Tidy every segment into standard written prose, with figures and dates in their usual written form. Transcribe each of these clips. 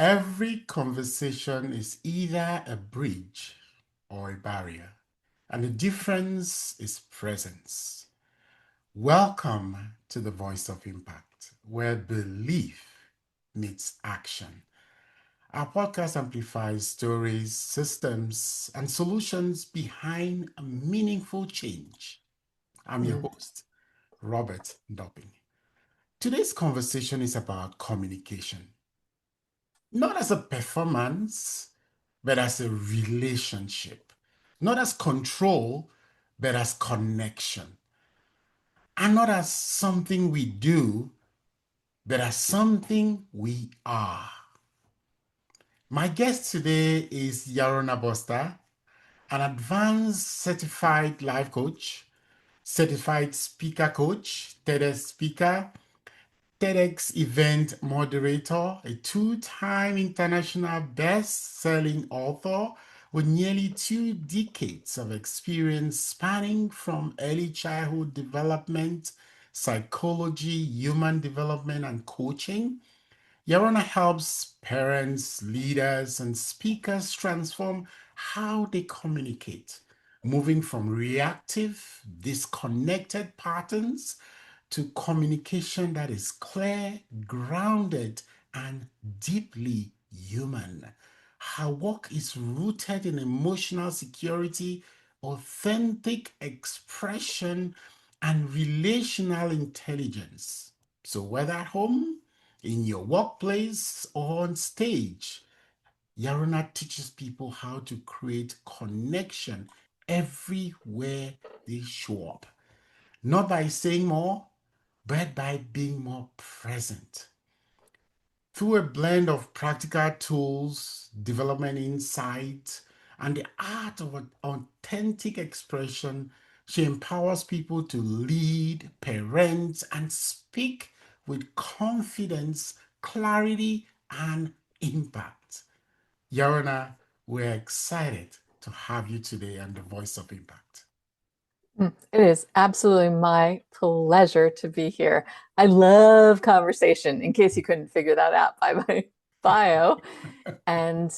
Every conversation is either a bridge or a barrier, and the difference is presence. Welcome to the Voice of Impact, where belief meets action. Our podcast amplifies stories, systems, and solutions behind a meaningful change. I'm your Mm. host, Robert Ndoping. Today's conversation is about communication, not as a performance, but as a relationship, not as control, but as connection, and not as something we do, but as something we are. My guest today is Yarona Boster, an advanced certified life coach, certified speaker coach, TEDx speaker, TEDx event moderator, a two-time international best-selling author with nearly 2 decades of experience spanning from early childhood development, psychology, human development, and coaching. Yarona helps parents, leaders, and speakers transform how they communicate, moving from reactive, disconnected patterns to communication that is clear, grounded, and deeply human. Her work is rooted in emotional security, authentic expression, and relational intelligence. So, whether at home, in your workplace, or on stage, Yarona teaches people how to create connection everywhere they show up. Not by saying more, but by being more present. Through a blend of practical tools, development insight, and the art of an authentic expression, she empowers people to lead, parent, and speak with confidence, clarity, and impact. Yarona, we're excited to have you today on the Voice of Impact. It is absolutely my pleasure to be here. I love conversation, in case you couldn't figure that out by my bio. And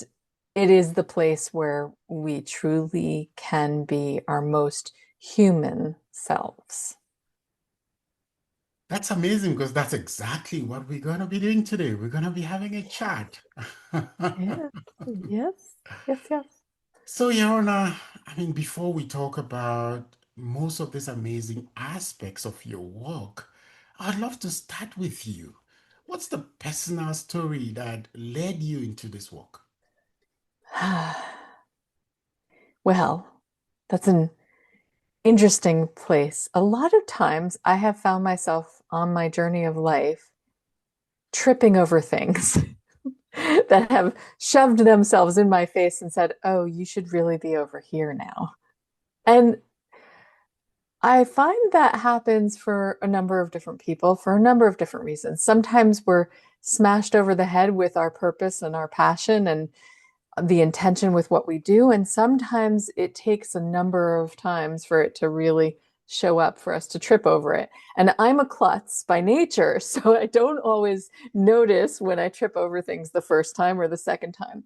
it is the place where we truly can be our most human selves. That's amazing because that's exactly what we're going to be doing today. We're going to be having a chat. Yes, yes, yes, yes. So, Yarona, before we talk about most of these amazing aspects of your work, I'd love to start with you. What's the personal story that led you into this work? Well, that's an interesting place. A lot of times I have found myself on my journey of life tripping over things that have shoved themselves in my face and said, "Oh, you should really be over here now." And I find that happens for a number of different people for a number of different reasons. Sometimes we're smashed over the head with our purpose and our passion and the intention with what we do. And sometimes it takes a number of times for it to really show up for us to trip over it. And I'm a klutz by nature, so I don't always notice when I trip over things the first time or the second time.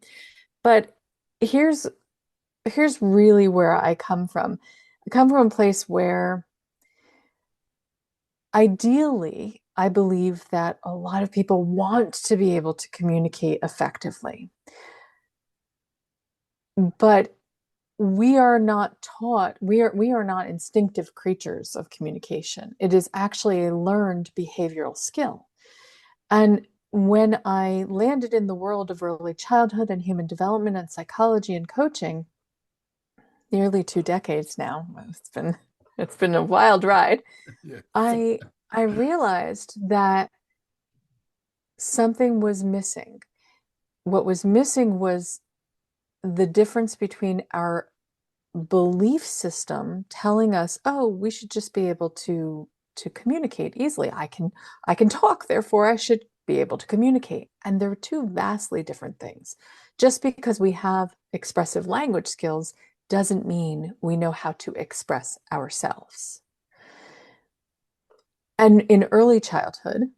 But here's here's really where I come from. I come from a place where ideally I believe that a lot of people want to be able to communicate effectively. But we are not taught, we are not instinctive creatures of communication. It is actually a learned behavioral skill. And when I landed in the world of early childhood and human development and psychology and coaching, nearly 2 decades now, it's been a wild ride. Yeah. I realized that something was missing. What was missing was the difference between our belief system telling us, oh, we should just be able to communicate easily. I can talk, therefore I should be able to communicate. And they're two vastly different things. Just because we have expressive language skills doesn't mean we know how to express ourselves. And in early childhood,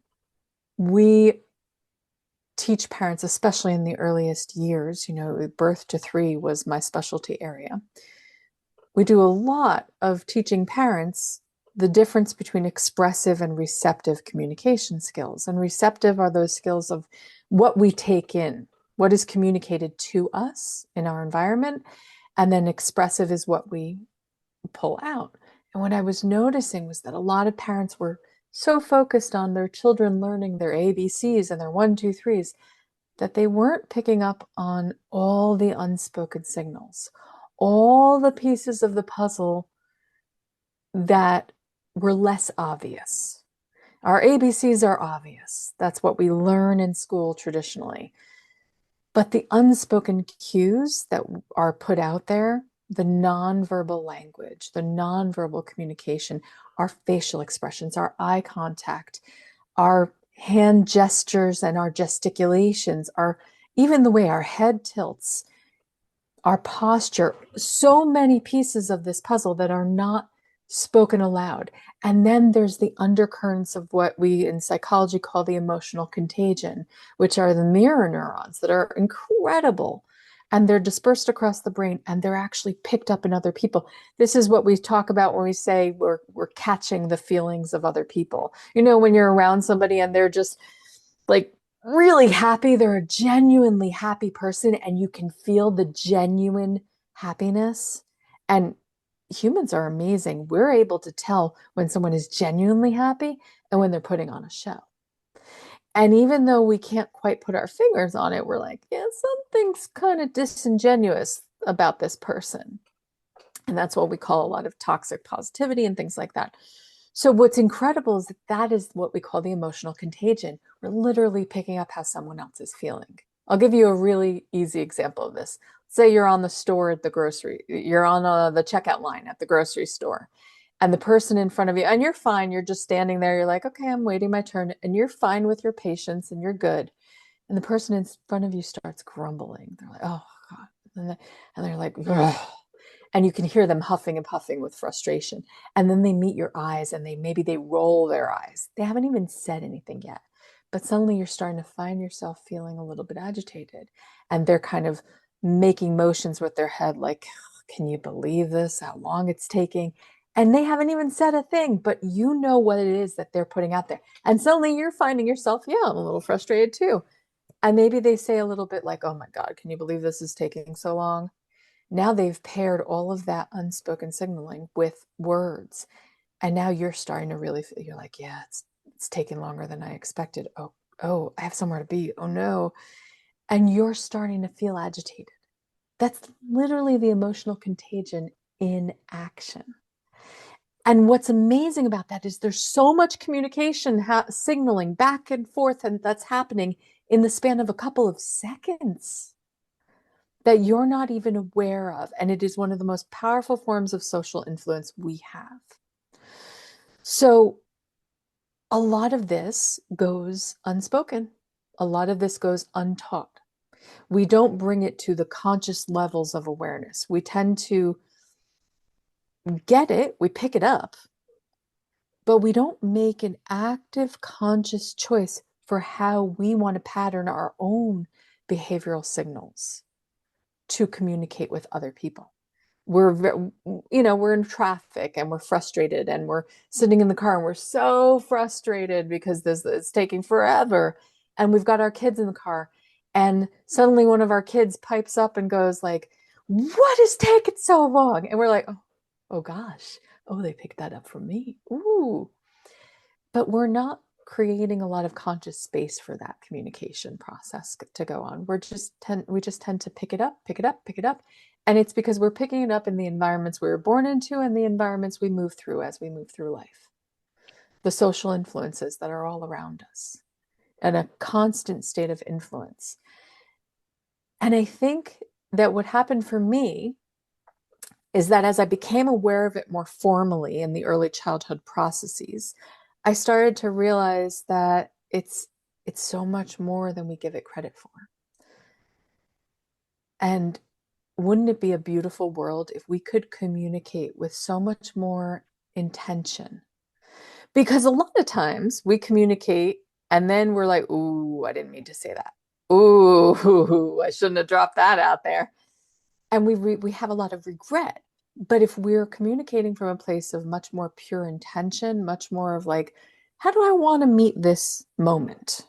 we teach parents, especially in the earliest years, birth to 3 was my specialty area. We do a lot of teaching parents the difference between expressive and receptive communication skills. And receptive are those skills of what we take in, what is communicated to us in our environment. And then expressive is what we pull out. And what I was noticing was that a lot of parents were so focused on their children learning their ABCs and their one, two, threes that they weren't picking up on all the unspoken signals, all the pieces of the puzzle that were less obvious. Our ABCs are obvious. That's what we learn in school traditionally. But the unspoken cues that are put out there, the nonverbal language, the nonverbal communication, our facial expressions, our eye contact, our hand gestures and our gesticulations, our even the way our head tilts, our posture, so many pieces of this puzzle that are not spoken aloud. And then there's the undercurrents of what we in psychology call the emotional contagion, which are the mirror neurons that are incredible. And they're dispersed across the brain and they're actually picked up in other people. This is what we talk about when we say we're catching the feelings of other people. When you're around somebody and they're just like really happy, they're a genuinely happy person, and you can feel the genuine happiness. And humans are amazing. We're able to tell when someone is genuinely happy and when they're putting on a show. And even though we can't quite put our fingers on it, we're like, yeah, something's kind of disingenuous about this person. And that's what we call a lot of toxic positivity and things like that. So what's incredible is that is what we call the emotional contagion. We're literally picking up how someone else is feeling. I'll give you a really easy example of this. Say you're on the store at the grocery, you're on the checkout line at the grocery store, and the person in front of you, and you're fine, you're just standing there, you're like, okay, I'm waiting my turn, and you're fine with your patience and you're good. And the person in front of you starts grumbling. They're like, oh God. And they're like, ugh. And you can hear them huffing and puffing with frustration. And then they meet your eyes and maybe they roll their eyes. They haven't even said anything yet. But suddenly you're starting to find yourself feeling a little bit agitated. And they're kind of making motions with their head like, can you believe this? How long it's taking? And they haven't even said a thing, but you know what it is that they're putting out there. And suddenly you're finding yourself, yeah, I'm a little frustrated too. And maybe they say a little bit like, oh my God, can you believe this is taking so long? Now they've paired all of that unspoken signaling with words. And now you're starting to really feel, you're like, yeah, it's taking longer than I expected. Oh, I have somewhere to be. Oh no. And you're starting to feel agitated. That's literally the emotional contagion in action. And what's amazing about that is there's so much communication signaling back and forth, and that's happening in the span of a couple of seconds that you're not even aware of. And it is one of the most powerful forms of social influence we have. So a lot of this goes unspoken. A lot of this goes untaught. We don't bring it to the conscious levels of awareness. We tend to get it, we pick it up, but we don't make an active, conscious choice for how we want to pattern our own behavioral signals to communicate with other people. We're in traffic and we're frustrated and we're sitting in the car and we're so frustrated because this is taking forever, and we've got our kids in the car, and suddenly one of our kids pipes up and goes like, what is taking so long? And we're like, oh gosh, oh, they picked that up from me. Ooh. But we're not creating a lot of conscious space for that communication process to go on. We just tend to pick it up, pick it up, pick it up. And it's because we're picking it up in the environments we were born into and the environments we move through as we move through life. The social influences that are all around us and a constant state of influence. And I think that what happened for me is that as I became aware of it more formally in the early childhood processes, I started to realize that it's so much more than we give it credit for. And wouldn't it be a beautiful world if we could communicate with so much more intention? Because a lot of times we communicate and then we're like, ooh, I didn't mean to say that. Ooh, I shouldn't have dropped that out there. And we have a lot of regret. But if we're communicating from a place of much more pure intention, much more of like, how do I want to meet this moment?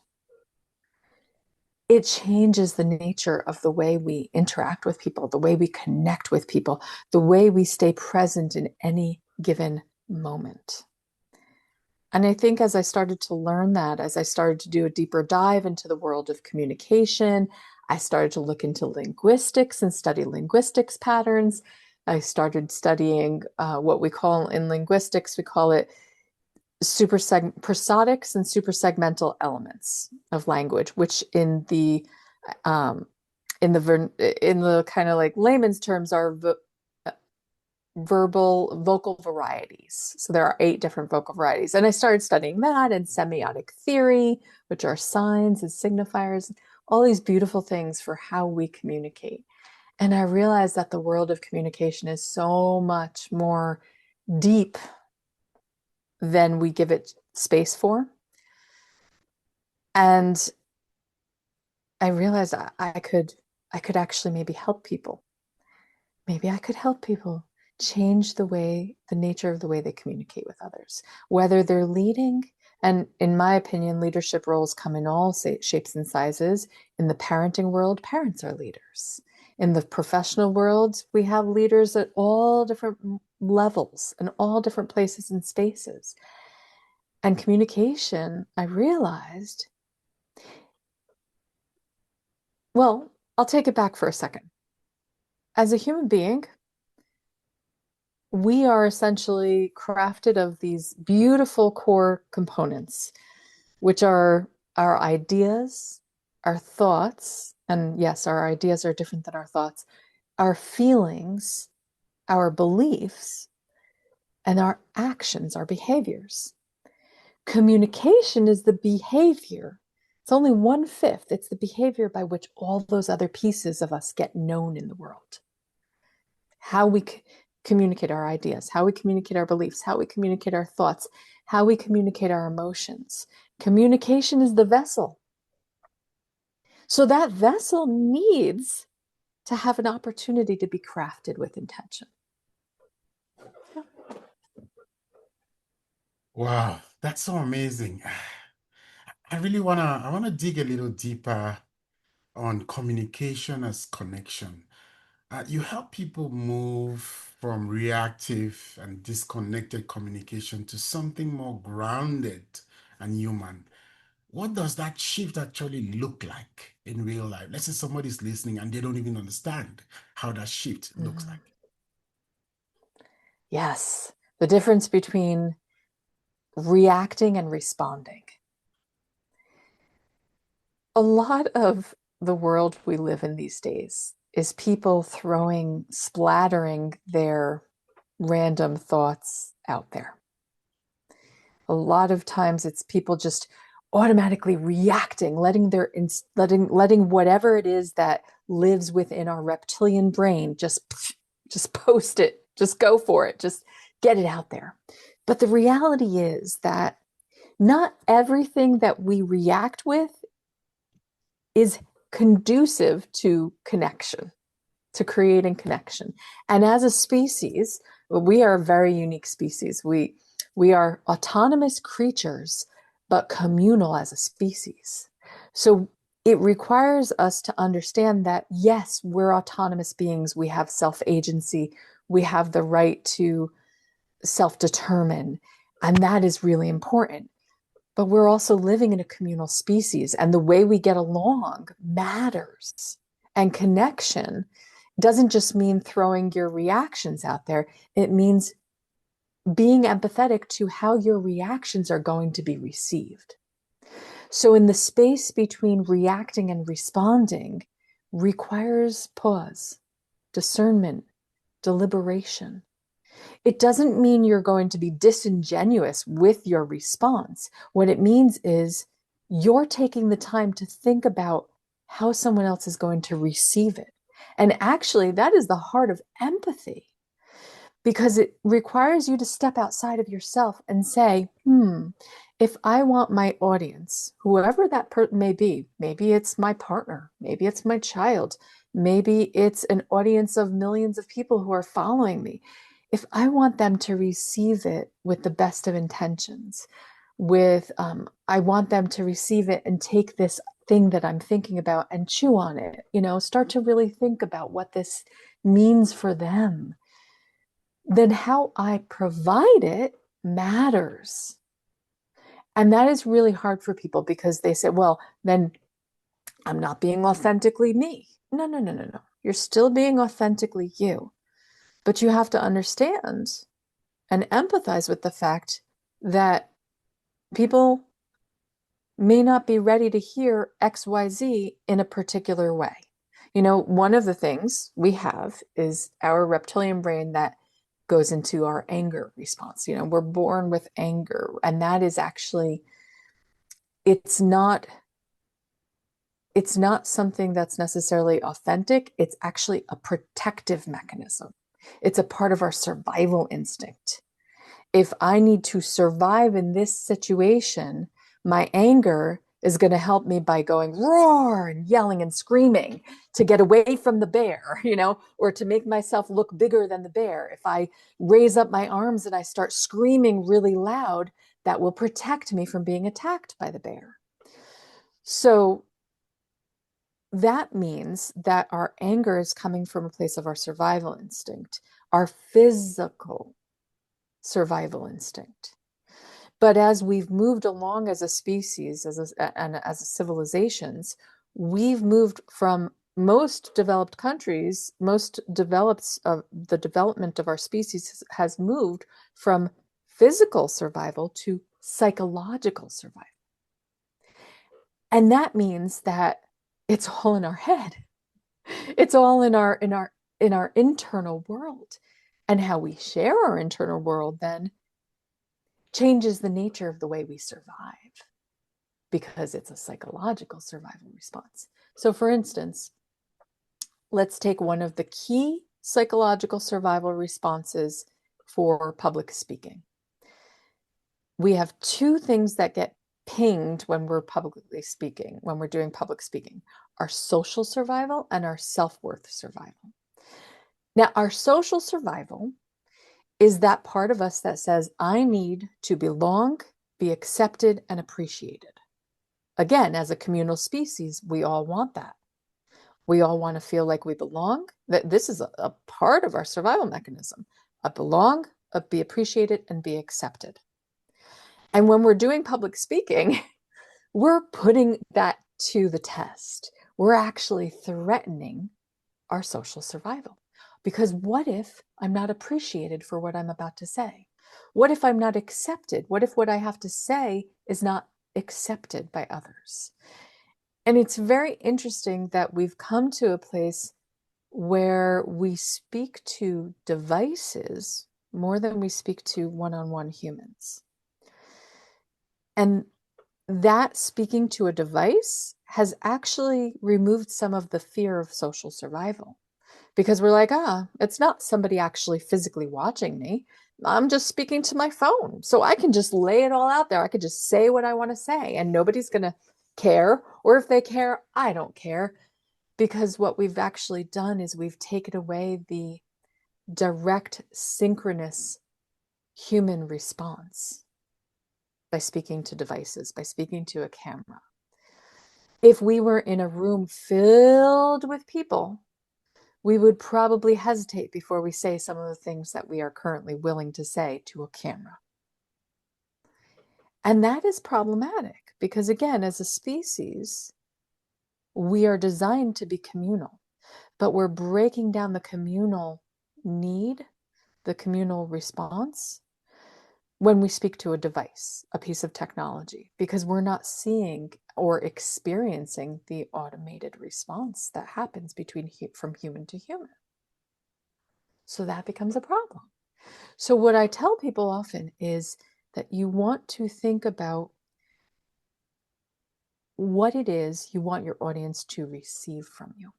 It changes the nature of the way we interact with people, the way we connect with people, the way we stay present in any given moment. And I think as I started to learn that, as I started to do a deeper dive into the world of communication, I started to look into linguistics and study linguistics patterns. I started studying what we call in linguistics, we call it prosodics and supersegmental elements of language, which um, in the kind of like layman's terms are verbal vocal varieties. So there are 8 different vocal varieties. And I started studying that and semiotic theory, which are signs and signifiers, all these beautiful things for how we communicate. And I realized that the world of communication is so much more deep than we give it space for. And I realized I could actually maybe help people. Maybe I could help people change the nature of the way they communicate with others, whether they're leading. And in my opinion, leadership roles come in all shapes and sizes. In the parenting world, parents are leaders. In the professional world, we have leaders at all different levels and all different places and spaces. And communication, I realized, well, I'll take it back for a second. As a human being, we are essentially crafted of these beautiful core components, which are our ideas, our thoughts, and yes, our ideas are different than our thoughts, our feelings, our beliefs, and our actions, our behaviors. Communication is the behavior. It's only 1/5. It's the behavior by which all those other pieces of us get known in the world. How we communicate our ideas, how we communicate our beliefs, how we communicate our thoughts, how we communicate our emotions. Communication is the vessel. So that vessel needs to have an opportunity to be crafted with intention. Wow, that's so amazing. I wanna dig a little deeper on communication as connection. You help people move from reactive and disconnected communication to something more grounded and human. What does that shift actually look like in real life? Let's say somebody's listening and they don't even understand how that shift looks Mm-hmm. like. Yes, the difference between reacting and responding. A lot of the world we live in these days is people splattering their random thoughts out there. A lot of times it's people just automatically reacting, letting whatever it is that lives within our reptilian brain just post it, just go for it, just get it out there. But the reality is that not everything that we react with is conducive to connection, to creating connection. And as a species, we are a very unique species. We are autonomous creatures, but communal as a species. So it requires us to understand that, yes, we're autonomous beings. We have self agency. We have the right to self determine. And that is really important. But we're also living in a communal species, and the way we get along matters. And connection doesn't just mean throwing your reactions out there, it means being empathetic to how your reactions are going to be received. So, in the space between reacting and responding, requires pause, discernment, deliberation. It doesn't mean you're going to be disingenuous with your response. What it means is you're taking the time to think about how someone else is going to receive it. And actually, that is the heart of empathy. because it requires you to step outside of yourself and say, if I want my audience, whoever that person may be, maybe it's my partner, maybe it's my child, maybe it's an audience of millions of people who are following me. If I want them to receive it with the best of intentions, I want them to receive it and take this thing that I'm thinking about and chew on it, start to really think about what this means for them, then how I provide it matters. And that is really hard for people because they say, well, then I'm not being authentically me. No, no, no, no, no. You're still being authentically you. But you have to understand and empathize with the fact that people may not be ready to hear XYZ in a particular way. One of the things we have is our reptilian brain that goes into our anger response. We're born with anger, and that is actually, it's not something that's necessarily authentic. It's actually a protective mechanism. It's a part of our survival instinct. If I need to survive in this situation, my anger is going to help me by going roar and yelling and screaming to get away from the bear, or to make myself look bigger than the bear. If I raise up my arms and I start screaming really loud, that will protect me from being attacked by the bear. So that means that our anger is coming from a place of our survival instinct, our physical survival instinct. But as we've moved along as a species, and as civilizations, we've moved from most developed countries, the development of our species has moved from physical survival to psychological survival. And that means that it's all in our head. It's all in our internal world. And how we share our internal world then changes the nature of the way we survive, because it's a psychological survival response. So for instance, let's take one of the key psychological survival responses for public speaking. We have two things that get pinged when we're publicly speaking, when we're doing public speaking: our social survival and our self-worth survival. Now, our social survival is that part of us that says, I need to belong, be accepted, and appreciated. Again, as a communal species, we all want that. We all want to feel like we belong. That this is a part of our survival mechanism. I belong, be appreciated, and be accepted. And when we're doing public speaking, we're putting that to the test. We're actually threatening our social survival. Because what if I'm not appreciated for what I'm about to say? What if I'm not accepted? What if what I have to say is not accepted by others? And it's very interesting that we've come to a place where we speak to devices more than we speak to one-on-one humans. And that speaking to a device has actually removed some of the fear of social survival, because we're like, it's not somebody actually physically watching me. I'm just speaking to my phone. So I can just lay it all out there. I could just say what I want to say and nobody's going to care. Or if they care, I don't care. Because what we've actually done is we've taken away the direct, synchronous human response by speaking to devices, by speaking to a camera. If we were in a room filled with people, we would probably hesitate before we say some of the things that we are currently willing to say to a camera. And that is problematic because, again, as a species, we are designed to be communal, but we're breaking down the communal need, the communal response, when we speak to a device, a piece of technology, because we're not seeing or experiencing the automated response that happens from human to human. So that becomes a problem. So what I tell people often is that you want to think about what it is you want your audience to receive from you.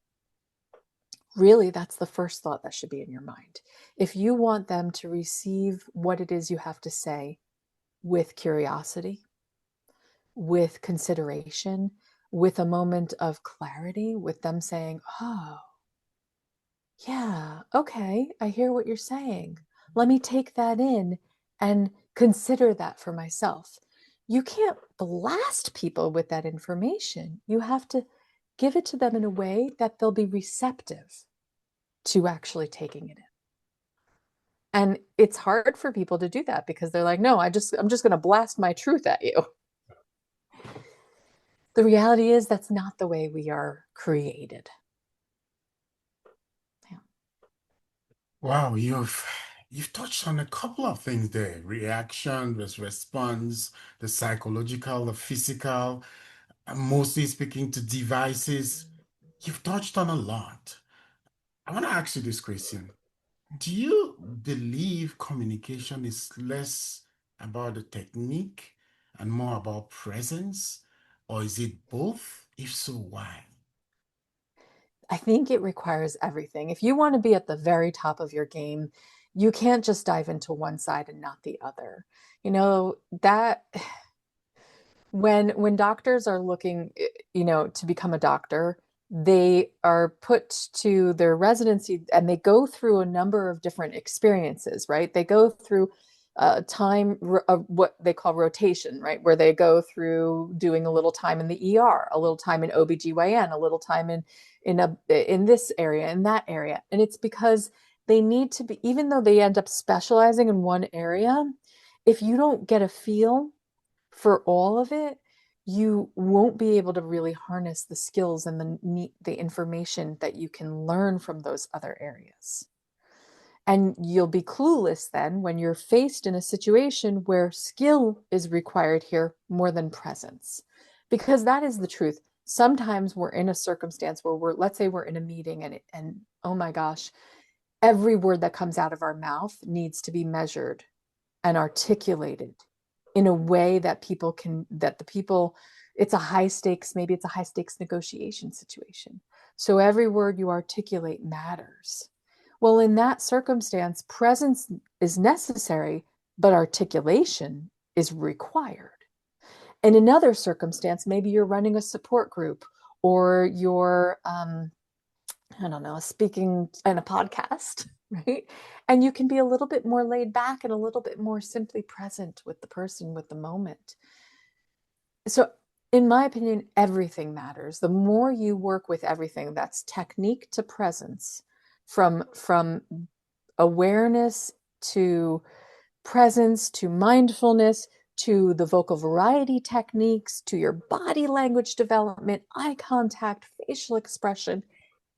Really, that's the first thought that should be in your mind. If you want them to receive what it is you have to say with curiosity, with consideration, with a moment of clarity, with them saying, oh, yeah, okay, I hear what you're saying. Let me take that in and consider that for myself. You can't blast people with that information. You have to give it to them in a way that they'll be receptive to actually taking it in. And it's hard for people to do that because they're like, no, I'm just going to blast my truth at you. The reality is that's not the way we are created. Yeah. Wow, you've touched on a couple of things there. Reaction, there's response, the psychological, the physical, and mostly speaking to devices. You've touched on a lot. I want to ask you this question. Do you believe communication is less about the technique and more about presence? Or is it both? If so, why? I think it requires everything. If you want to be at the very top of your game, you can't just dive into one side and not the other. You know, that when doctors are looking, to become a doctor, they are put to their residency and they go through a number of different experiences, right? They go through time of what they call rotation, right? Where they go through doing a little time in the ER, a little time in OBGYN, a little time in this area, in that area. And it's because they need to be, even though they end up specializing in one area, if you don't get a feel for all of it, you won't be able to really harness the skills and the information that you can learn from those other areas. And you'll be clueless then when you're faced in a situation where skill is required here more than presence. Because that is the truth. Sometimes we're in a circumstance where let's say we're in a meeting and oh my gosh, every word that comes out of our mouth needs to be measured and articulated in a way that the people, it's a high stakes, maybe it's a high stakes negotiation situation. So every word you articulate matters. Well, in that circumstance, presence is necessary, but articulation is required. In another circumstance, maybe you're running a support group or you're I don't know, speaking in a podcast, right? And you can be a little bit more laid back and a little bit more simply present with the person, with the moment. So, in my opinion, everything matters. The more you work with everything, that's technique to presence, from awareness to presence to mindfulness to the vocal variety techniques to your body language development, eye contact, facial expression,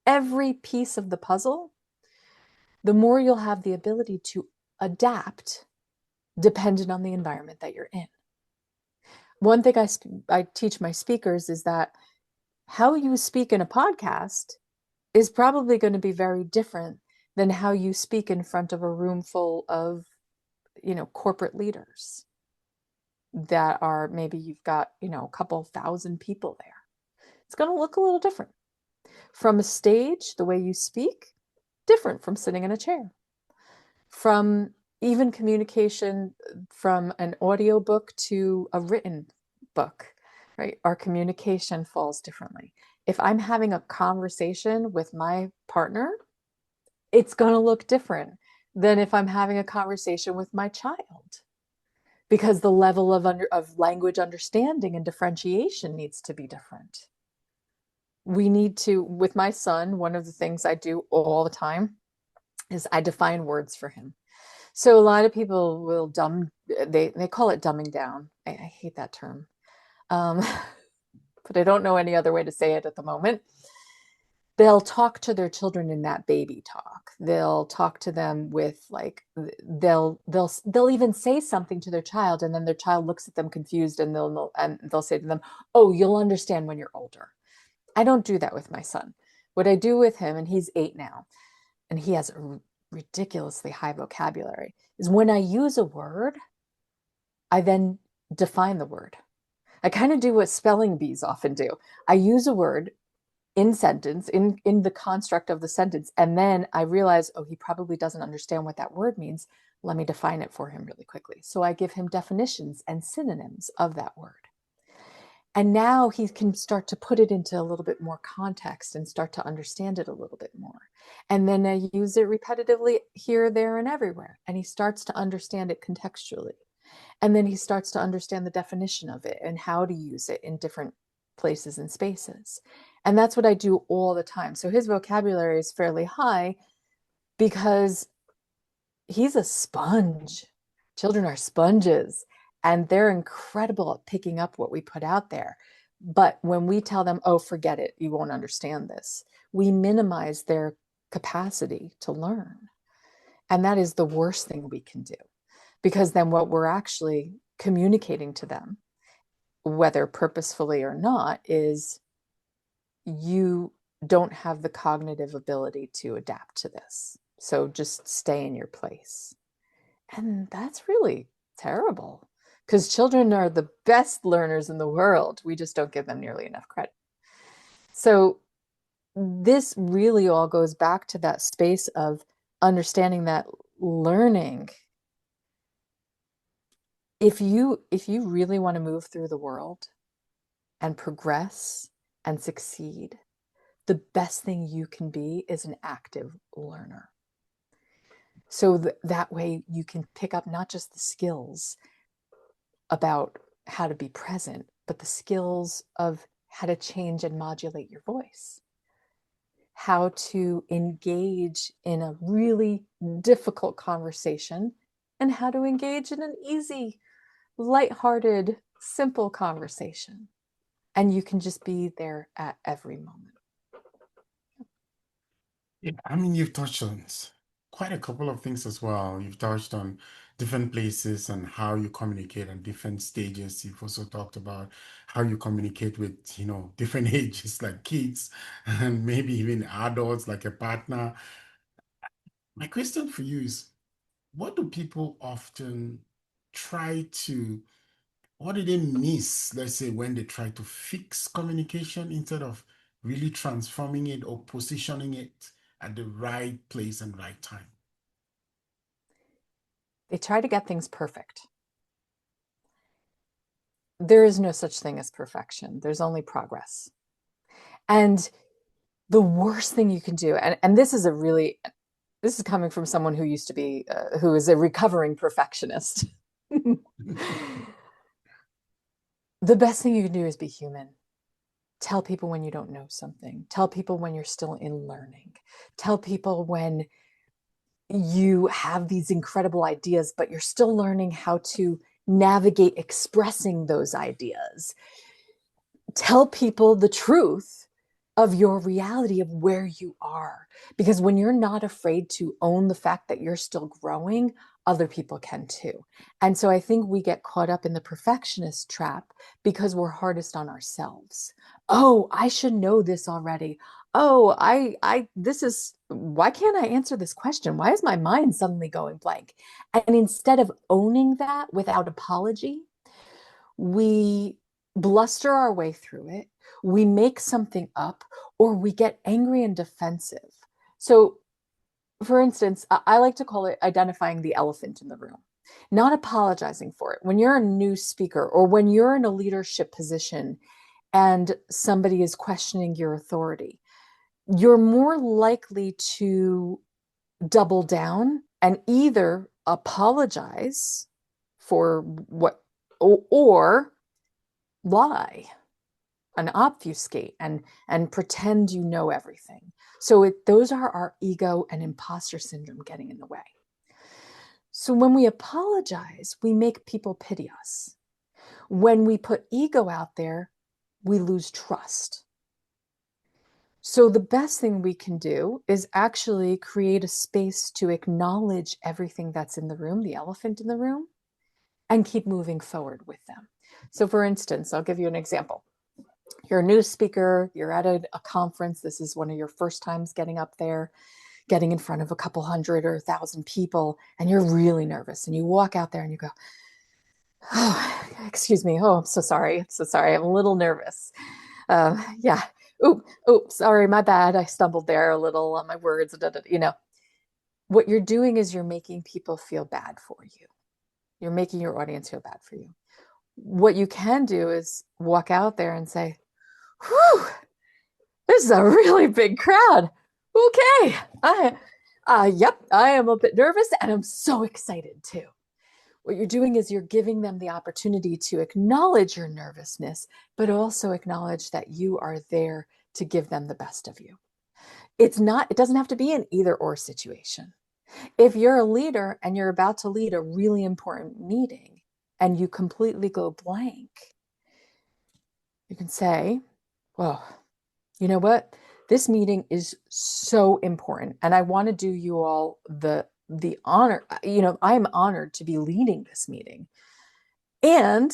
every piece of the puzzle, the more you'll have the ability to adapt dependent on the environment that you're in. One thing I teach my speakers is that how you speak in a podcast is probably going to be very different than how you speak in front of a room full of, corporate leaders that are, maybe you've got, a couple thousand people there. It's going to look a little different. From a stage, the way you speak, different from sitting in a chair. From even communication from an audio book to a written book, right? Our communication falls differently. If I'm having a conversation with my partner, it's going to look different than if I'm having a conversation with my child because the level of language understanding and differentiation needs to be different. We need to, with my son, one of the things I do all the time is I define words for him. So a lot of people will they call it dumbing down. I hate that term. Um, but I don't know any other way to say it at the moment. They'll talk to their children in that baby talk. They'll talk to them with like they'll even say something to their child, and then their child looks at them confused, and they'll say to them, "Oh, you'll understand when you're older." I don't do that with my son. What I do with him, and he's 8 now, and he has a ridiculously high vocabulary, is when I use a word, I then define the word. I kind of do what spelling bees often do. I use a word in sentence, in the construct of the sentence. And then I realize, oh, he probably doesn't understand what that word means. Let me define it for him really quickly. So I give him definitions and synonyms of that word. And now he can start to put it into a little bit more context and start to understand it a little bit more. And then I use it repetitively here, there, and everywhere. And he starts to understand it contextually. And then he starts to understand the definition of it and how to use it in different places and spaces. And that's what I do all the time. So his vocabulary is fairly high because he's a sponge. Children are sponges and they're incredible at picking up what we put out there. But when we tell them, oh, forget it, you won't understand this, we minimize their capacity to learn. And that is the worst thing we can do, because then what we're actually communicating to them, whether purposefully or not, is you don't have the cognitive ability to adapt to this. So just stay in your place. And that's really terrible because children are the best learners in the world. We just don't give them nearly enough credit. So this really all goes back to that space of understanding that learning, if you really want to move through the world and progress and succeed, the best thing you can be is an active learner. So that way you can pick up not just the skills about how to be present, but the skills of how to change and modulate your voice, how to engage in a really difficult conversation, and how to engage in an easy, lighthearted, simple conversation. And you can just be there at every moment. Yeah, I mean, you've touched on quite a couple of things as well. You've touched on different places and how you communicate at different stages. You've also talked about how you communicate with, different ages like kids and maybe even adults like a partner. My question for you is, what do people often try to, what do they miss, let's say, when they try to fix communication instead of really transforming it or positioning it at the right place and right time? They try to get things perfect. There is no such thing as perfection, there's only progress. And the worst thing you can do, and this is coming from someone who used to be, who is a recovering perfectionist. The best thing you can do is be human. Tell people when you don't know something. Tell people when you're still in learning. Tell people when you have these incredible ideas, but you're still learning how to navigate expressing those ideas. Tell people the truth of your reality of where you are. Because when you're not afraid to own the fact that you're still growing, other people can too. And so I think we get caught up in the perfectionist trap because we're hardest on ourselves. Oh, I should know this already. Oh, this is, why can't I answer this question? Why is my mind suddenly going blank? And instead of owning that without apology, we bluster our way through it, we make something up, or we get angry and defensive. So, for instance, I like to call it identifying the elephant in the room, not apologizing for it. When you're a new speaker or when you're in a leadership position and somebody is questioning your authority, you're more likely to double down and either apologize for what, or lie and obfuscate and pretend you know everything. So those are our ego and imposter syndrome getting in the way. So when we apologize, we make people pity us. When we put ego out there, we lose trust. So the best thing we can do is actually create a space to acknowledge everything that's in the room, the elephant in the room, and keep moving forward with them. So for instance, I'll give you an example. You're a new speaker, you're at a conference, this is one of your first times getting up there, getting in front of a couple hundred or 1,000 people, and you're really nervous. And you walk out there and you go, oh, excuse me. Oh, I'm so sorry. I'm so sorry. I'm a little nervous. Yeah. Ooh, ooh, sorry, my bad. I stumbled there a little on my words. What you're doing is you're making people feel bad for you. You're making your audience feel bad for you. What you can do is walk out there and say, whew, this is a really big crowd. Okay. Yep, I am a bit nervous and I'm so excited too. What you're doing is you're giving them the opportunity to acknowledge your nervousness, but also acknowledge that you are there to give them the best of you. It doesn't have to be an either or situation. If you're a leader and you're about to lead a really important meeting and you completely go blank, you can say, well, you know what? This meeting is so important and I want to do you all the honor. I'm honored to be leading this meeting. And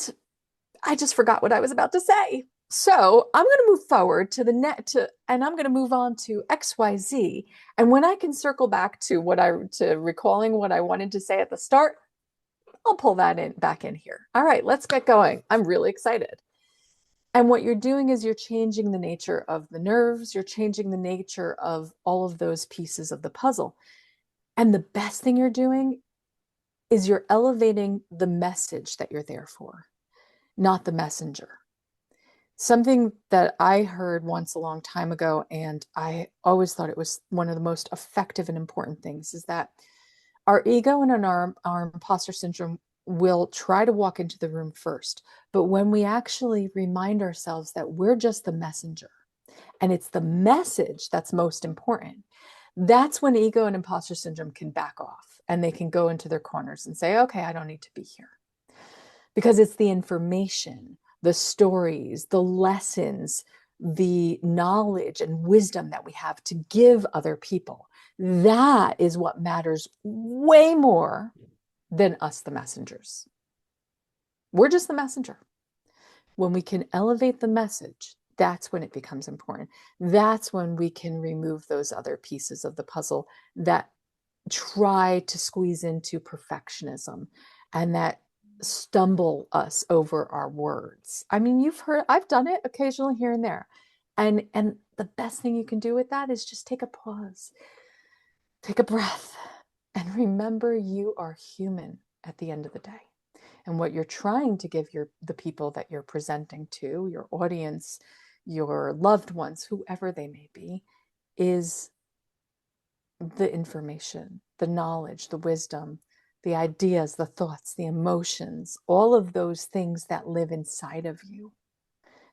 I just forgot what I was about to say. So I'm going to move forward to the net to, and I'm going to move on to XYZ. And when I can circle back to recalling what I wanted to say at the start, I'll pull that in back in here. All right, let's get going. I'm really excited. And what you're doing is you're changing the nature of the nerves, you're changing the nature of all of those pieces of the puzzle. And the best thing you're doing is you're elevating the message that you're there for, not the messenger. Something that I heard once a long time ago, and I always thought it was one of the most effective and important things, is that our ego and our imposter syndrome will try to walk into the room first. But when we actually remind ourselves that we're just the messenger and it's the message that's most important, that's when ego and imposter syndrome can back off and they can go into their corners and say, okay, I don't need to be here. Because it's the information, the stories, the lessons, the knowledge and wisdom that we have to give other people. That is what matters way more than us, the messengers. We're just the messenger. When we can elevate the message, that's when it becomes important. That's when we can remove those other pieces of the puzzle that try to squeeze into perfectionism and that stumble us over our words. I mean, you've heard, I've done it occasionally here and there. And the best thing you can do with that is just take a pause, take a breath, and remember you are human at the end of the day. And what you're trying to give the people that you're presenting to, your audience, your loved ones, whoever they may be, is the information, the knowledge, the wisdom, the ideas, the thoughts, the emotions, all of those things that live inside of you.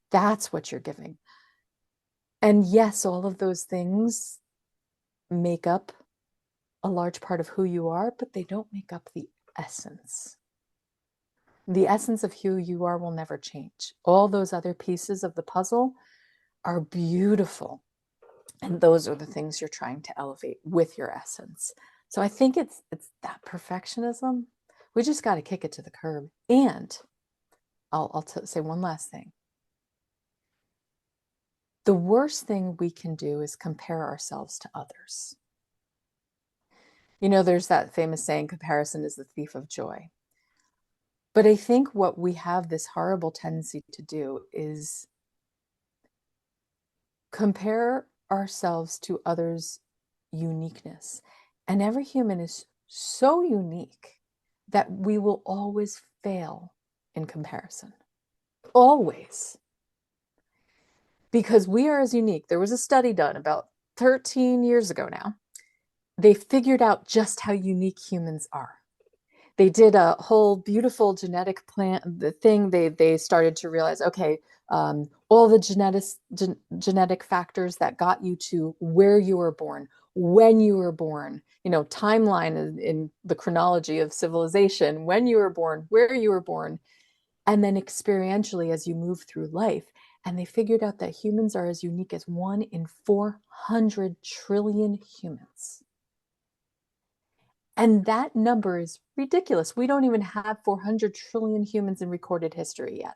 That's what you're giving. And yes, all of those things make up a large part of who you are, but they don't make up the essence. The essence of who you are will never change. All those other pieces of the puzzle are beautiful. And those are the things you're trying to elevate with your essence. So I think it's that perfectionism. We just got to kick it to the curb. And I'll say one last thing. The worst thing we can do is compare ourselves to others. There's that famous saying, comparison is the thief of joy. But I think what we have this horrible tendency to do is compare ourselves to others' uniqueness. And every human is so unique that we will always fail in comparison. Always. Because we are as unique. There was a study done about 13 years ago now. They figured out just how unique humans are. They did a whole beautiful genetic thing. They started to realize, okay, all the genetic factors that got you to where you were born, when you were born, timeline in the chronology of civilization, when you were born, where you were born, and then experientially as you move through life. And they figured out that humans are as unique as 1 in 400 trillion humans. And that number is ridiculous. We don't even have 400 trillion humans in recorded history yet.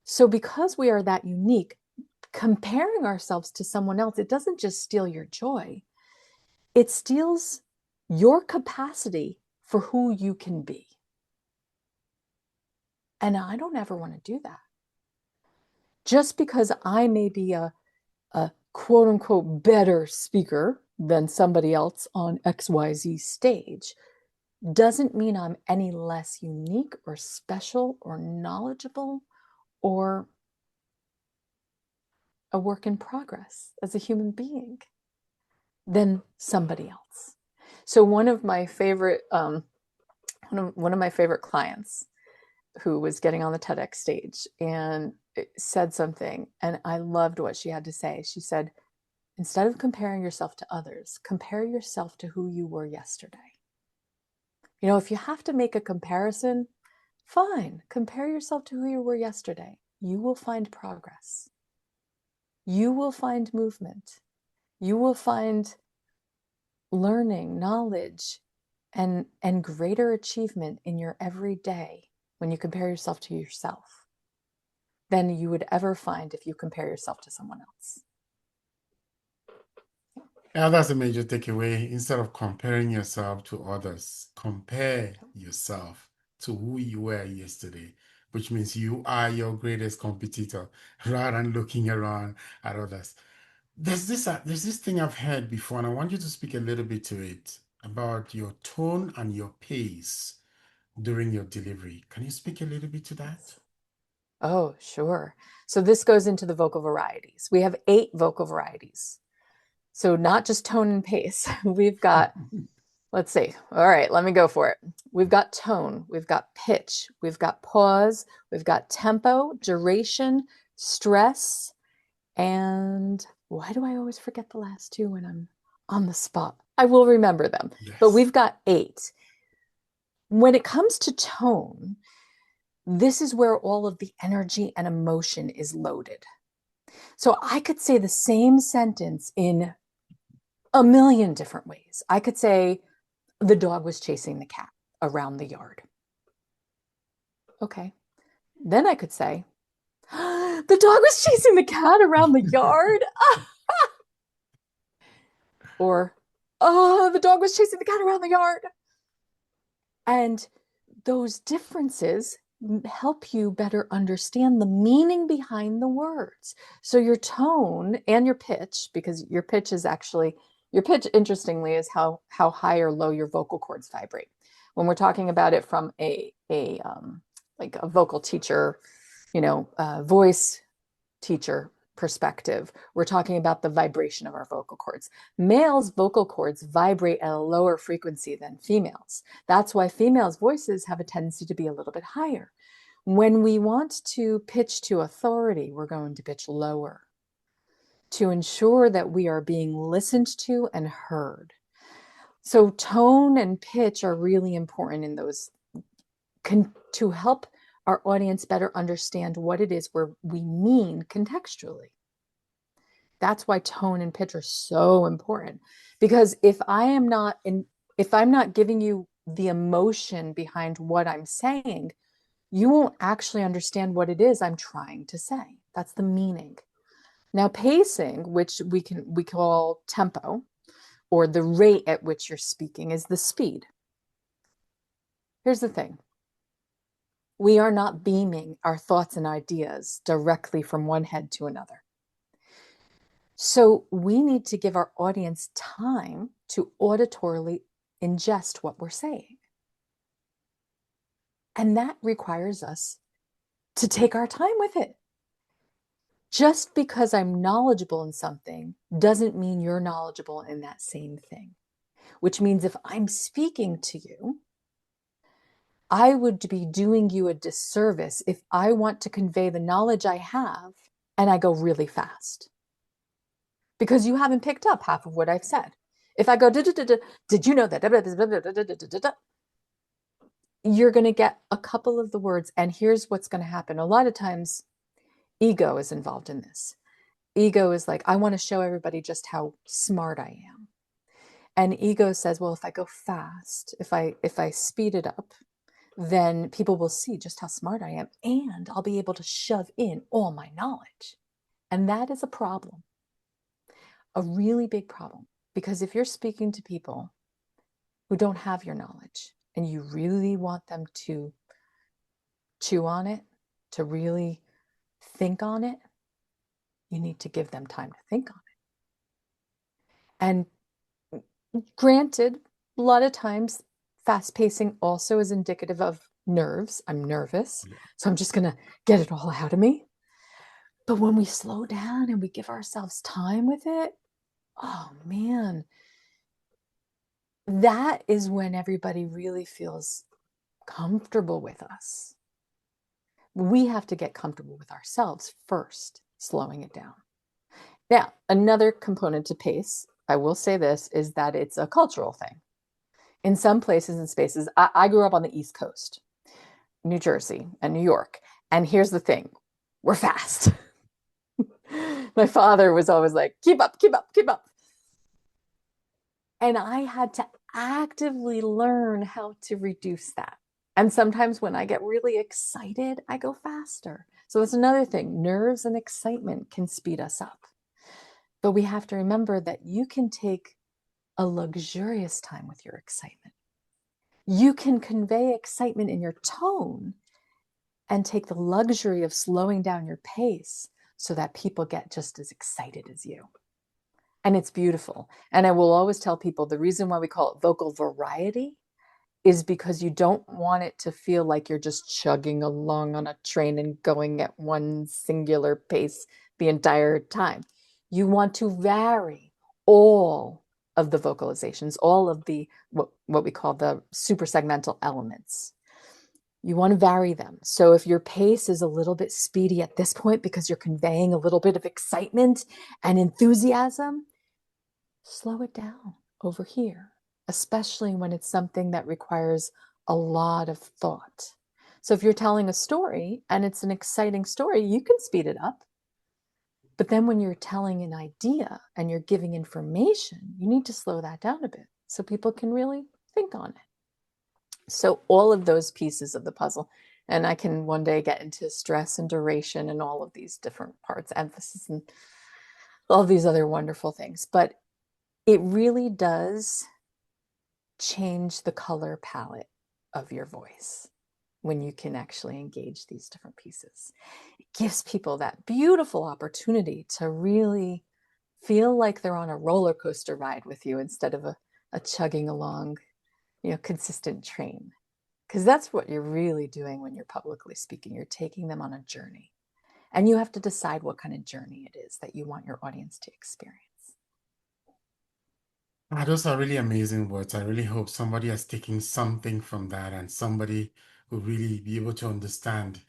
So because we are that unique, comparing ourselves to someone else, it doesn't just steal your joy. It steals your capacity for who you can be. And I don't ever want to do that. Just because I may be a a quote unquote better speaker than somebody else on XYZ stage doesn't mean I'm any less unique or special or knowledgeable or a work in progress as a human being than somebody else. So one of my favorite clients who was getting on the TEDx stage and said something, and I loved what she had to say. She said, instead of comparing yourself to others, compare yourself to who you were yesterday. You know, if you have to make a comparison, fine, compare yourself to who you were yesterday. You will find progress. You will find movement. You will find learning, knowledge, and greater achievement in your everyday when you compare yourself to yourself than you would ever find if you compare yourself to someone else. Yeah, that's a major takeaway. Instead of comparing yourself to others, compare yourself to who you were yesterday, which means you are your greatest competitor rather than looking around at others. There's this thing I've heard before, and I want you to speak a little bit to it about your tone and your pace during your delivery. Can you speak a little bit to that? Oh, sure. So this goes into the vocal varieties. We have 8 vocal varieties. So not just tone and pace. We've got, let's see. All right, let me go for it. We've got tone, we've got pitch, we've got pause, we've got tempo, duration, stress, and why do I always forget the last 2 when I'm on the spot? I will remember them, but Yes. we've got 8. When it comes to tone, this is where all of the energy and emotion is loaded. So I could say the same sentence in a million different ways. I could say, the dog was chasing the cat around the yard. Okay. Then I could say, the dog was chasing the cat around the yard. Or, oh, the dog was chasing the cat around the yard. And those differences help you better understand the meaning behind the words. So your tone and your pitch, because your pitch is actually, your pitch, interestingly, is how high or low your vocal cords vibrate. When we're talking about it from a like a vocal teacher, voice teacher perspective, we're talking about the vibration of our vocal cords. Males' vocal cords vibrate at a lower frequency than females. That's why females' voices have a tendency to be a little bit higher. When we want to pitch to authority, we're going to pitch lower to ensure that we are being listened to and heard. So tone and pitch are really important in those to help our audience better understand what it is we mean contextually. That's why tone and pitch are so important. Because if I'm not giving you the emotion behind what I'm saying, you won't actually understand what it is I'm trying to say. That's the meaning. Now, pacing, which we call tempo, or the rate at which you're speaking, is the speed. Here's the thing. We are not beaming our thoughts and ideas directly from one head to another. So we need to give our audience time to auditorily ingest what we're saying. And that requires us to take our time with it. Just because I'm knowledgeable in something doesn't mean you're knowledgeable in that same thing, which means if I'm speaking to you, I would be doing you a disservice if I want to convey the knowledge I have and I go really fast because you haven't picked up half of what I've said. If I go, did you know that? You're going to get a couple of the words, and here's what's going to happen. A lot of times, ego is involved in this. Ego is like, I want to show everybody just how smart I am. And ego says, well, if I go fast, if I speed it up, then people will see just how smart I am, and I'll be able to shove in all my knowledge. And that is a problem, a really big problem. Because if you're speaking to people who don't have your knowledge and you really want them to chew on it, to really think on it, you need to give them time to think on it. And granted, a lot of times fast pacing also is indicative of nerves. I'm nervous, Yeah. so I'm just going to get it all out of me. But when we slow down and we give ourselves time with it, oh man, that is when everybody really feels comfortable with us. We have to get comfortable with ourselves first, slowing it down. Now, another component to pace, I will say this, is that it's a cultural thing. In some places and spaces, I grew up on the East Coast, New Jersey and New York. And here's the thing, we're fast. My father was always like, keep up, keep up, keep up. And I had to actively learn how to reduce that. And sometimes when I get really excited, I go faster. So that's another thing. Nerves and excitement can speed us up. But we have to remember that you can take a luxurious time with your excitement. You can convey excitement in your tone and take the luxury of slowing down your pace so that people get just as excited as you. And it's beautiful. And I will always tell people the reason why we call it vocal variety is because you don't want it to feel like you're just chugging along on a train and going at one singular pace the entire time. You want to vary all of the vocalizations, all of the what we call the super segmental elements. You want to vary them. So if your pace is a little bit speedy at this point because you're conveying a little bit of excitement and enthusiasm, slow it down over here, especially when it's something that requires a lot of thought. So if you're telling a story and it's an exciting story, you can speed it up. But then when you're telling an idea and you're giving information, you need to slow that down a bit so people can really think on it. So all of those pieces of the puzzle, and I can one day get into stress and duration and all of these different parts, emphasis and all these other wonderful things. But it really does change the color palette of your voice when you can actually engage these different pieces. It gives people that beautiful opportunity to really feel like they're on a roller coaster ride with you instead of a chugging along, consistent train. Because that's what you're really doing when you're publicly speaking. You're taking them on a journey. And you have to decide what kind of journey it is that you want your audience to experience. Ah, those are really amazing words. I really hope somebody has taken something from that and somebody will really be able to understand,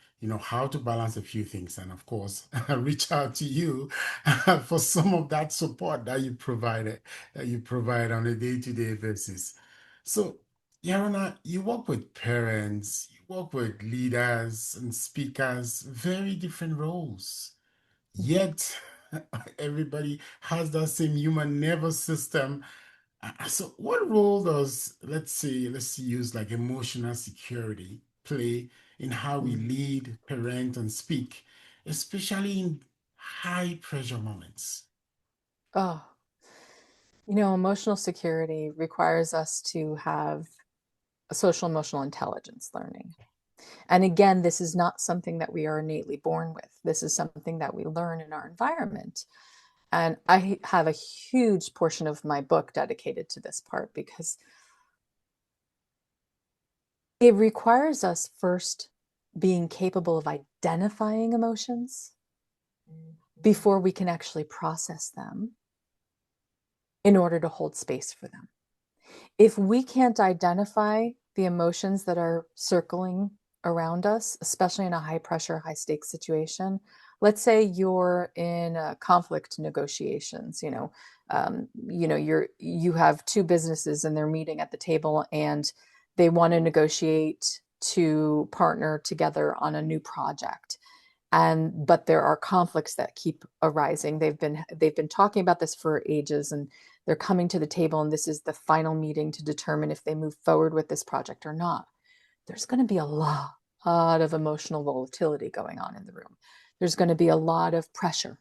how to balance a few things. And of course, reach out to you for some of that support that you provide on a day-to-day basis. So, Yarona, you work with parents, you work with leaders and speakers, very different roles. Mhm. Yet, everybody has that same human nervous system. So what role does, let's use like emotional security play in how we Mm. lead, parent, and speak, especially in high pressure moments? Oh, emotional security requires us to have a social emotional intelligence learning. And again, this is not something that we are innately born with. This is something that we learn in our environment. And I have a huge portion of my book dedicated to this part because it requires us first being capable of identifying emotions before we can actually process them in order to hold space for them. If we can't identify the emotions that are circling around us, especially in a high pressure, high stakes situation, let's say you're in conflict negotiations, you have two businesses and they're meeting at the table and they want to negotiate to partner together on a new project. But there are conflicts that keep arising. They've been talking about this for ages, and they're coming to the table, and this is the final meeting to determine if they move forward with this project or not. There's going to be a lot of emotional volatility going on in the room. There's going to be a lot of pressure.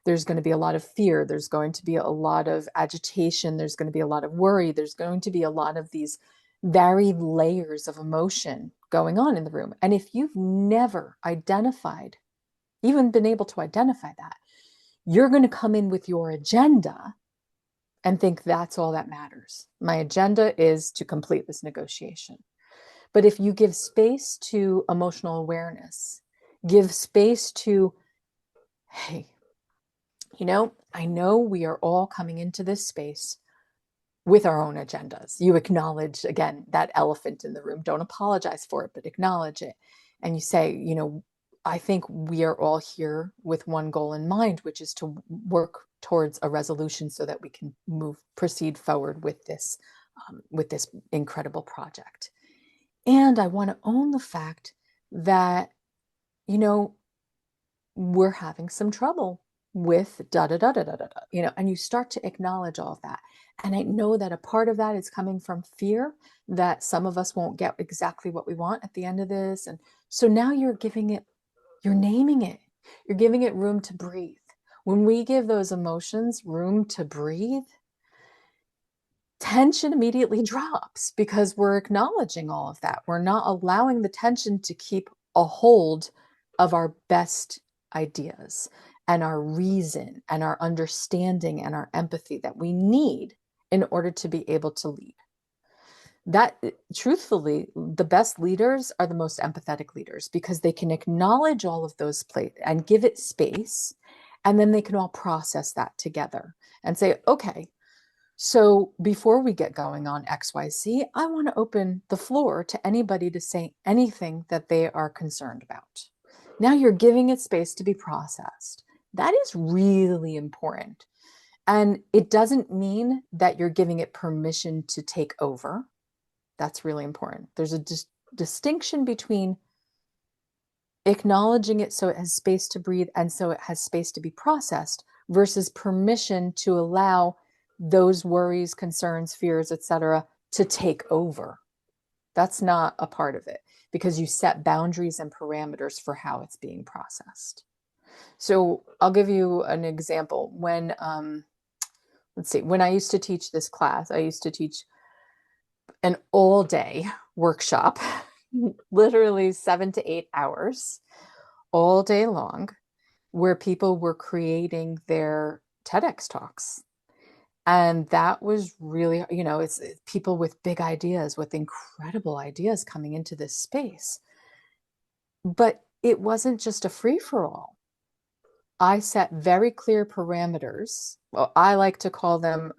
There's going to be a lot of fear. There's going to be a lot of agitation. There's going to be a lot of worry. There's going to be a lot of these varied layers of emotion going on in the room. And if you've never identified, even been able to identify that, you're going to come in with your agenda and think that's all that matters. My agenda is to complete this negotiation. But if you give space to emotional awareness, give space to, hey, I know we are all coming into this space with our own agendas. You acknowledge, again, that elephant in the room. Don't apologize for it, but acknowledge it. And you say, I think we are all here with one goal in mind, which is to work towards a resolution so that we can proceed forward with this incredible project. And I want to own the fact that, we're having some trouble with da da da da da da, and you start to acknowledge all of that. And I know that a part of that is coming from fear that some of us won't get exactly what we want at the end of this. And so now you're naming it, you're giving it room to breathe. When we give those emotions room to breathe, tension immediately drops because we're acknowledging all of that. We're not allowing the tension to keep a hold of our best ideas and our reason and our understanding and our empathy that we need in order to be able to lead. That, truthfully, the best leaders are the most empathetic leaders because they can acknowledge all of those and give it space, and then they can all process that together and say, okay, so before we get going on XYZ, I want to open the floor to anybody to say anything that they are concerned about. Now you're giving it space to be processed. That is really important. And it doesn't mean that you're giving it permission to take over. That's really important. There's a distinction between acknowledging it so it has space to breathe and so it has space to be processed versus permission to allow those worries, concerns, fears, etc., to take over. That's not a part of it because you set boundaries and parameters for how it's being processed. So I'll give you an example. When I used to teach this class, I used to teach an all-day workshop, literally 7 to 8 hours, all day long, where people were creating their TEDx talks. And that was really, it's people with big ideas, with incredible ideas coming into this space. But it wasn't just a free-for-all. I set very clear parameters. Well, I like to call them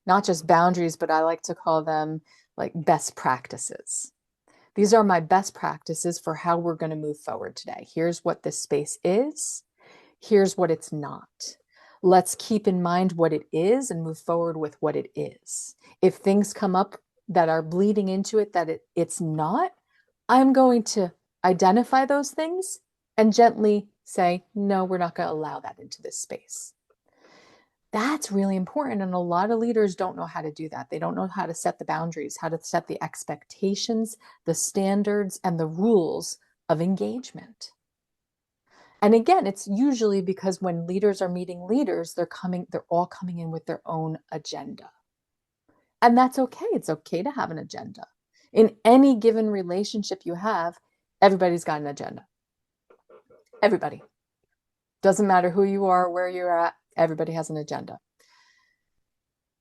not just boundaries, but I like to call them like best practices. These are my best practices for how we're going to move forward today. Here's what this space is. Here's what it's not. Let's keep in mind what it is and move forward with what it is. If things come up that are bleeding into it that it's not, I'm going to identify those things and gently say, no, we're not going to allow that into this space. That's really important. And a lot of leaders don't know how to do that. They don't know how to set the boundaries, how to set the expectations, the standards, and the rules of engagement. And again, it's usually because when leaders are meeting leaders, they're all coming in with their own agenda. And that's okay. It's okay to have an agenda. In any given relationship you have, everybody's got an agenda. Everybody. Doesn't matter who you are, where you're at, everybody has an agenda.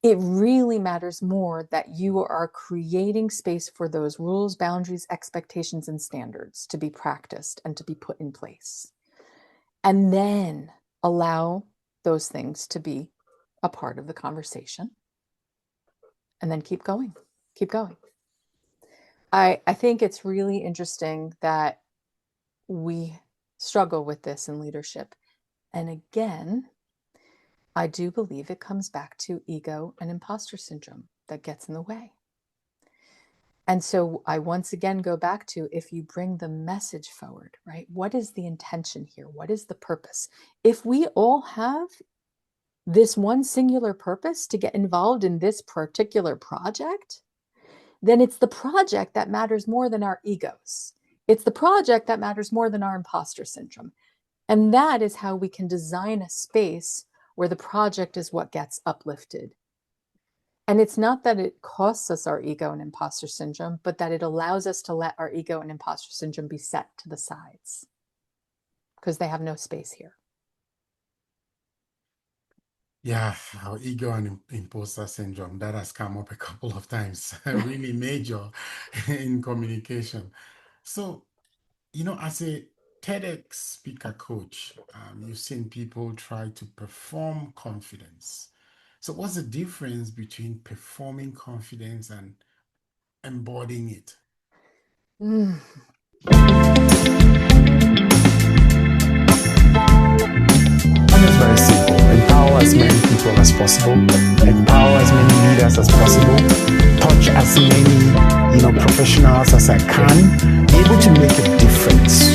It really matters more that you are creating space for those rules, boundaries, expectations, and standards to be practiced and to be put in place. And then allow those things to be a part of the conversation. And then keep going. Keep going. I think it's really interesting that we struggle with this in leadership. And again, I do believe it comes back to ego and imposter syndrome that gets in the way. And so I once again go back to, if you bring the message forward, right? What is the intention here? What is the purpose? If we all have this one singular purpose to get involved in this particular project, then it's the project that matters more than our egos. It's the project that matters more than our imposter syndrome. And that is how we can design a space where the project is what gets uplifted. And it's not that it costs us our ego and imposter syndrome, but that it allows us to let our ego and imposter syndrome be set to the sides because they have no space here. Yeah, our ego and imposter syndrome, that has come up a couple of times, really major in communication. So, as a TEDx speaker coach, you've seen people try to perform confidence. So, what's the difference between performing confidence and embodying it? Mm. And it's very simple. Empower as many people as possible. Empower as many leaders as possible. Touch as many, professionals as I can. Be able to make a difference